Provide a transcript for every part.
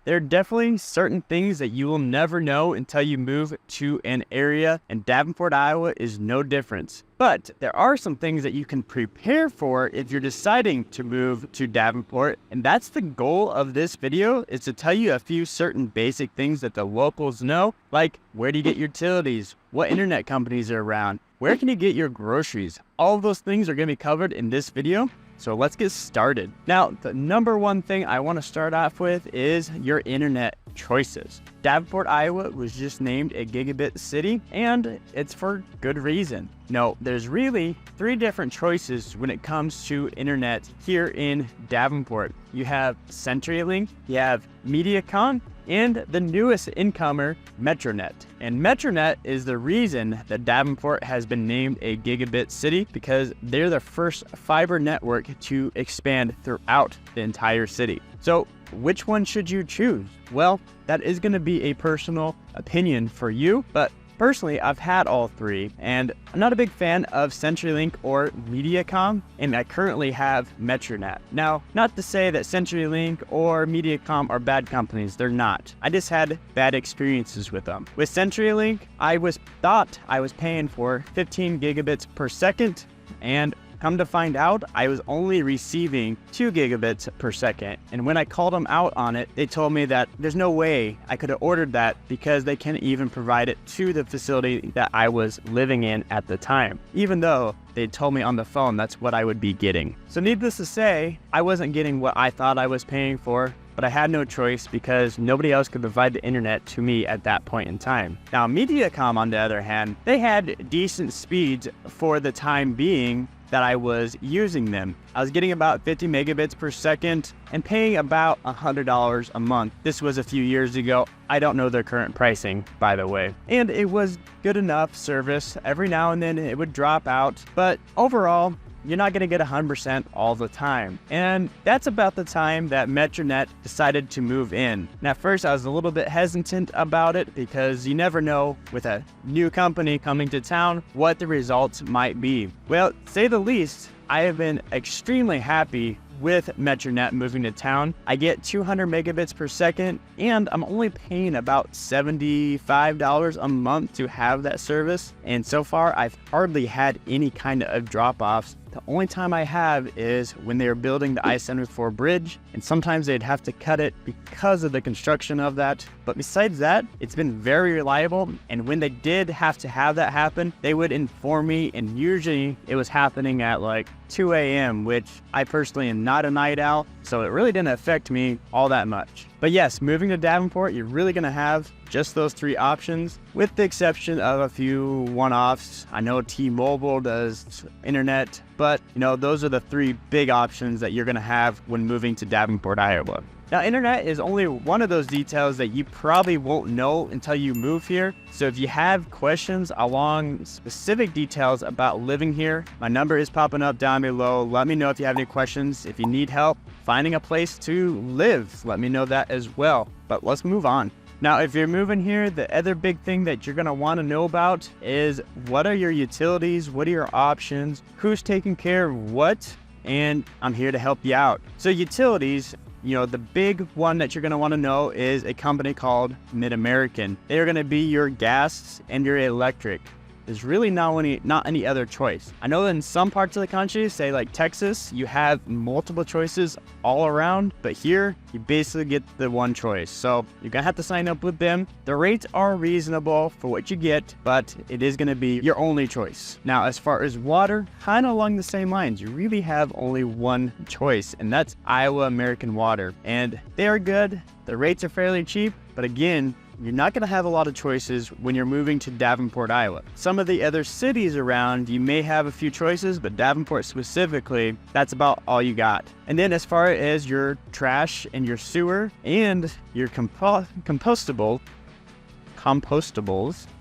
There are definitely certain things that you will never know until you move to an area, and Davenport, Iowa is no different. But there are some things that you can prepare for if you're deciding to move to Davenport, and that's the goal of this video, is to tell you a few certain basic things that the locals know, like where do you get utilities, what internet companies are around, where can you get your groceries. All of those things are going to be covered in this video. So let's get started. Now, the number one thing I want to start off with is your internet choices. Davenport, Iowa was just named a gigabit city, and it's for good reason. No, there's really three different choices when it comes to internet here in Davenport. You have CenturyLink, you have Mediacom, and the newest incomer, Metronet. And Metronet is the reason that Davenport has been named a gigabit city, because they're the first fiber network to expand throughout the entire city. So which one should you choose? Well, that is going to be a personal opinion for you, but personally, I've had all three, and I'm not a big fan of CenturyLink or Mediacom, and I currently have Metronet. Now, not to say that CenturyLink or Mediacom are bad companies, they're not. I just had bad experiences with them. With CenturyLink, I thought I was paying for 15 gigabits per second, and come to find out, I was only receiving 2 gigabits per second. And when I called them out on it, they told me that there's no way I could have ordered that because they can't even provide it to the facility that I was living in at the time, even though they told me on the phone that's what I would be getting. So needless to say, I wasn't getting what I thought I was paying for, but I had no choice because nobody else could provide the internet to me at that point in time. Now, Mediacom, on the other hand, they had decent speeds for the time being that I was using them. I was getting about 50 megabits per second and paying about $100 a month. This was a few years ago. I don't know their current pricing, by the way. And it was good enough service. Every now and then it would drop out, but overall, you're not going to get 100% all the time. And that's about the time that Metronet decided to move in. And at first I was a little bit hesitant about it because you never know with a new company coming to town what the results might be. Well, to say the least, I have been extremely happy with Metronet moving to town. I get 200 megabits per second, and I'm only paying about $75 a month to have that service. And so far, I've hardly had any kind of drop-offs. The only time I have is when they were building the I-74 bridge, and sometimes they'd have to cut it because of the construction of that. But besides that, it's been very reliable, and when they did have to have that happen, they would inform me, and usually it was happening at like 2 a.m., which I personally am not a night owl, so it really didn't affect me all that much. But yes, moving to Davenport, you're really going to have just those three options, with the exception of a few one-offs. I know T-Mobile does internet, but those are the three big options that you're going to have when moving to Davenport, Iowa. Now, internet is only one of those details that you probably won't know until you move here. So if you have questions along specific details about living here, my number is popping up down below. Let me know if you have any questions. If you need help finding a place to live, let me know that as well. But let's move on. Now, if you're moving here, the other big thing that you're going to want to know about is what are your utilities, what are your options, who's taking care of what, and I'm here to help you out. So utilities, the big one that you're going to want to know is a company called Mid-American. They are going to be your gas and your electric. There's really not any other choice. I know that in some parts of the country, say like Texas, you have multiple choices all around, but here you basically get the one choice. So you're gonna have to sign up with them. The rates are reasonable for what you get, but it is gonna be your only choice. Now, as far as water, kind of along the same lines, you really have only one choice, and that's Iowa American Water. And they are good. The rates are fairly cheap, but again, you're not going to have a lot of choices when you're moving to Davenport, Iowa. Some of the other cities around, you may have a few choices, but Davenport specifically, that's about all you got. And then as far as your trash and your sewer and your compostables,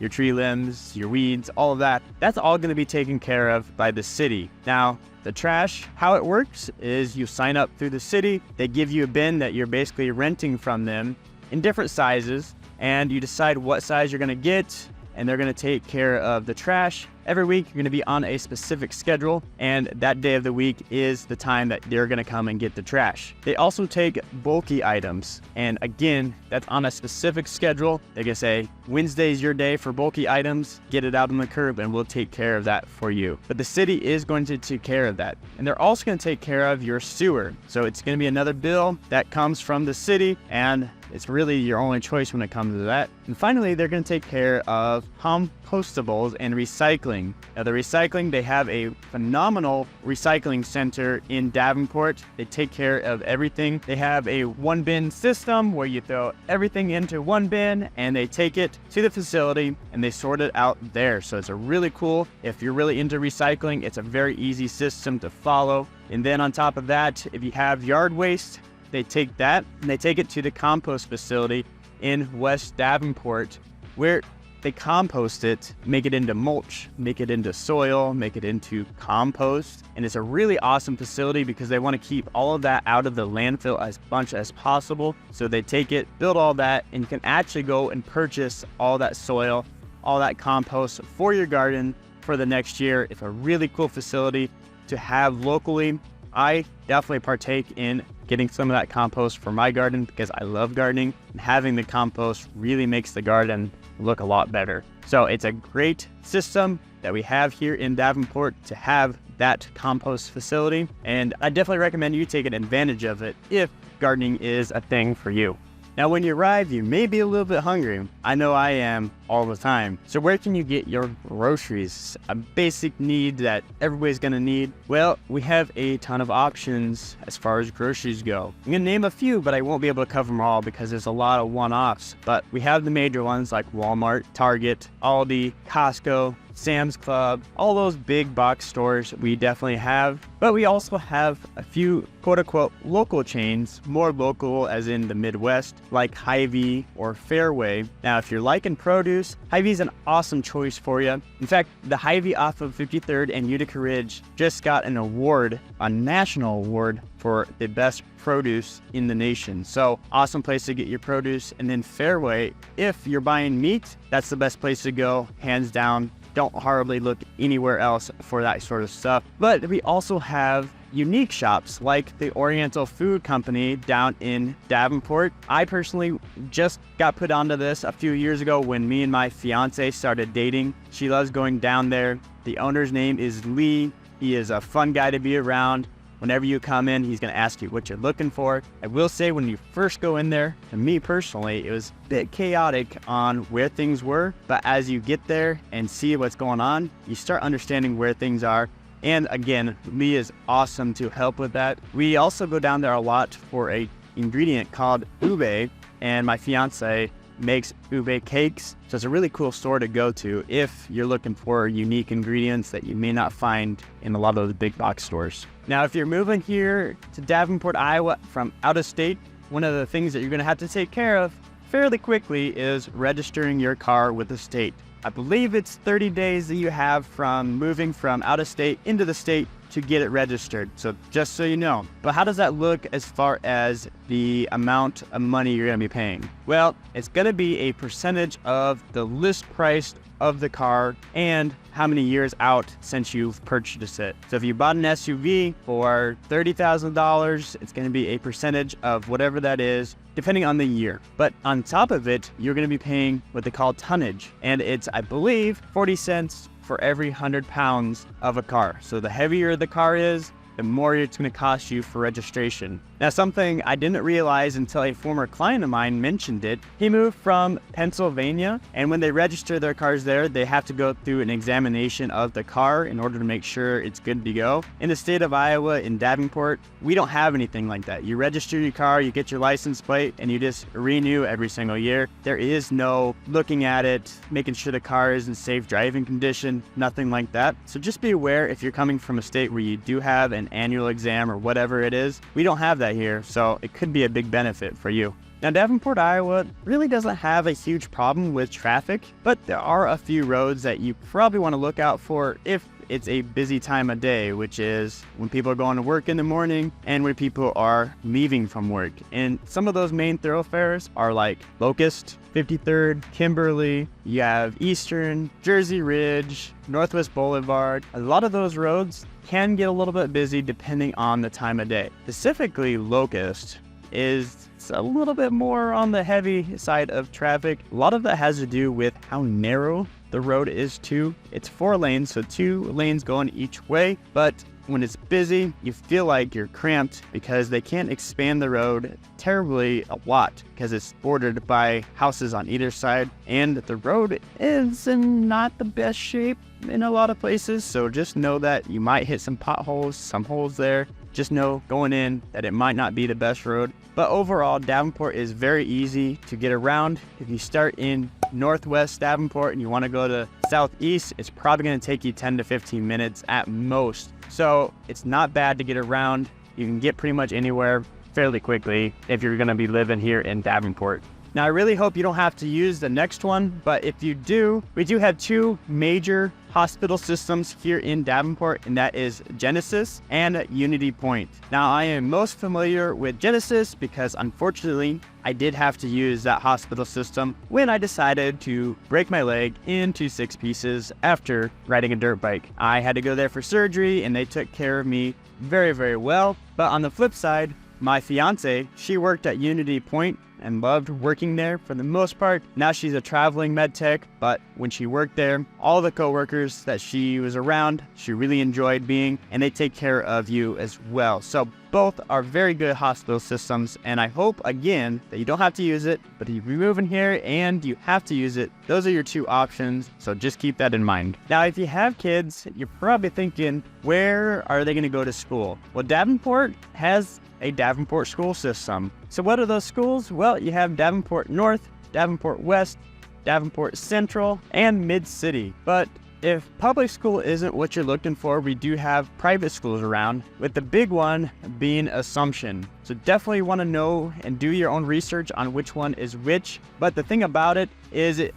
your tree limbs, your weeds, all of that, that's all going to be taken care of by the city. Now, the trash, how it works is you sign up through the city. They give you a bin that you're basically renting from them in different sizes, and you decide what size you're going to get, and they're going to take care of the trash every week you're going to be on a specific schedule, and that day of the week is the time that they're going to come and get the trash. They also take bulky items, and again, that's on a specific schedule. They can say, Wednesday's your day for bulky items, get it out on the curb and we'll take care of that for you. But the city is going to take care of that. And they're also going to take care of your sewer. So it's going to be another bill that comes from the city, and it's really your only choice when it comes to that. And finally, they're going to take care of compostables and recycling. Now, the recycling, they have a phenomenal recycling center in Davenport. They take care of everything. They have a one bin system where you throw everything into one bin and they take it to the facility and they sort it out there. So it's a really cool, if you're really into recycling, it's a very easy system to follow. And then on top of that, if you have yard waste, they take that and they take it to the compost facility in West Davenport, where they compost it, make it into mulch, make it into soil, make it into compost. And it's a really awesome facility because they want to keep all of that out of the landfill as much as possible. So they take it, build all that, and you can actually go and purchase all that soil, all that compost for your garden for the next year. It's a really cool facility to have locally. I definitely partake in getting some of that compost for my garden because I love gardening, and having the compost really makes the garden look a lot better. So it's a great system that we have here in Davenport to have that compost facility, and I definitely recommend you taking advantage of it if gardening is a thing for you. Now, when you arrive, you may be a little bit hungry. I know I am all the time. So where can you get your groceries? A basic need that everybody's gonna need. Well, we have a ton of options as far as groceries go. I'm gonna name a few, but I won't be able to cover them all because there's a lot of one-offs. But we have the major ones like Walmart, Target, Aldi, Costco, Sam's Club, all those big box stores we definitely have. But we also have a few quote-unquote local chains, more local as in the Midwest, like Hy-Vee or Fairway. Now, if you're liking produce, Hy-Vee is an awesome choice for you. In fact, the Hy-Vee off of 53rd and Utica Ridge just got an award, a national award, for the best produce in the nation. So awesome place to get your produce. And then Fairway, if you're buying meat, that's the best place to go, hands down. Don't hardly look anywhere else for that sort of stuff. But we also have unique shops like the Oriental Food Company down in Davenport. I personally just got put onto this a few years ago when me and my fiance started dating. She loves going down there. The owner's name is Lee. He is a fun guy to be around. Whenever you come in, he's going to ask you what you're looking for. I will say when you first go in there, to me personally, it was a bit chaotic on where things were. But as you get there and see what's going on, you start understanding where things are. And again, Lee is awesome to help with that. We also go down there a lot for a ingredient called ube, and my fiance makes ube cakes. So it's a really cool store to go to if you're looking for unique ingredients that you may not find in a lot of the big box stores. Now, if you're moving here to Davenport, Iowa from out of state, one of the things that you're gonna have to take care of fairly quickly is registering your car with the state. I believe it's 30 days that you have from moving from out of state into the state to get it registered. So just so you know. But how does that look as far as the amount of money you're gonna be paying? Well, it's gonna be a percentage of the list price of the car and how many years out since you've purchased it. So if you bought an SUV for $30,000, it's gonna be a percentage of whatever that is, depending on the year. But on top of it, you're gonna be paying what they call tonnage. And it's, I believe, 40 cents for every 100 pounds of a car. So the heavier the car is, the more it's going to cost you for registration. Now, something I didn't realize until a former client of mine mentioned it. He moved from Pennsylvania, and when they register their cars there, they have to go through an examination of the car in order to make sure it's good to go. In the state of Iowa, in Davenport, we don't have anything like that. You register your car, you get your license plate, and you just renew every single year. There is no looking at it, making sure the car is in safe driving condition, nothing like that. So just be aware if you're coming from a state where you do have an annual exam or whatever it is. We don't have that here, so it could be a big benefit for you. Now, Davenport, Iowa really doesn't have a huge problem with traffic, but there are a few roads that you probably want to look out for if it's a busy time of day, which is when people are going to work in the morning and when people are leaving from work. And some of those main thoroughfares are like Locust, 53rd, Kimberly, you have Eastern, Jersey Ridge, Northwest Boulevard. A lot of those roads can get a little bit busy depending on the time of day. Specifically, Locust is a little bit more on the heavy side of traffic. A lot of that has to do with how narrow the road is too. It's 4 lanes, so 2 lanes going each way, but when it's busy, you feel like you're cramped because they can't expand the road terribly a lot because it's bordered by houses on either side, and the road is in not the best shape in a lot of places. So just know that you might hit some potholes, some holes there. Just know going in that it might not be the best road. But overall, Davenport is very easy to get around. If you start in Northwest Davenport and you want to go to Southeast, it's probably going to take you 10 to 15 minutes at most. So it's not bad to get around. You can get pretty much anywhere fairly quickly if you're going to be living here in Davenport. Now, I really hope you don't have to use the next one, but if you do, we do have 2 major hospital systems here in Davenport, and that is Genesis and Unity Point. Now, I am most familiar with Genesis because unfortunately, I did have to use that hospital system when I decided to break my leg into 6 pieces after riding a dirt bike. I had to go there for surgery, and they took care of me very, very well. But on the flip side, my fiance, she worked at Unity Point and loved working there for the most part. Now she's a traveling med tech, but when she worked there, all the coworkers that she was around, she really enjoyed being, and they take care of you as well. So both are very good hospital systems, and I hope, again, that you don't have to use it, but if you're moving here and you have to use it, those are your 2 options, so just keep that in mind. Now, if you have kids, you're probably thinking, where are they gonna go to school? Well, Davenport has a Davenport school system. So what are those schools? Well, you have Davenport North, Davenport West, Davenport Central, and Mid-City. But if public school isn't what you're looking for, we do have private schools around, with the big one being Assumption. So definitely want to know and do your own research on which one is which. But the thing about it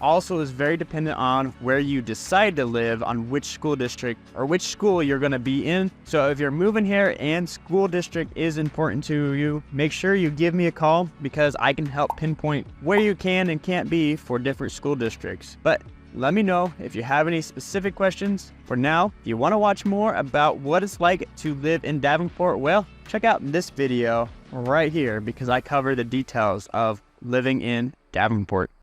also is very dependent on where you decide to live, on which school district or which school you're going to be in. So if you're moving here and school district is important to you, make sure you give me a call because I can help pinpoint where you can and can't be for different school districts. But let me know if you have any specific questions. For now, if you want to watch more about what it's like to live in Davenport, well, check out this video right here because I cover the details of living in Davenport.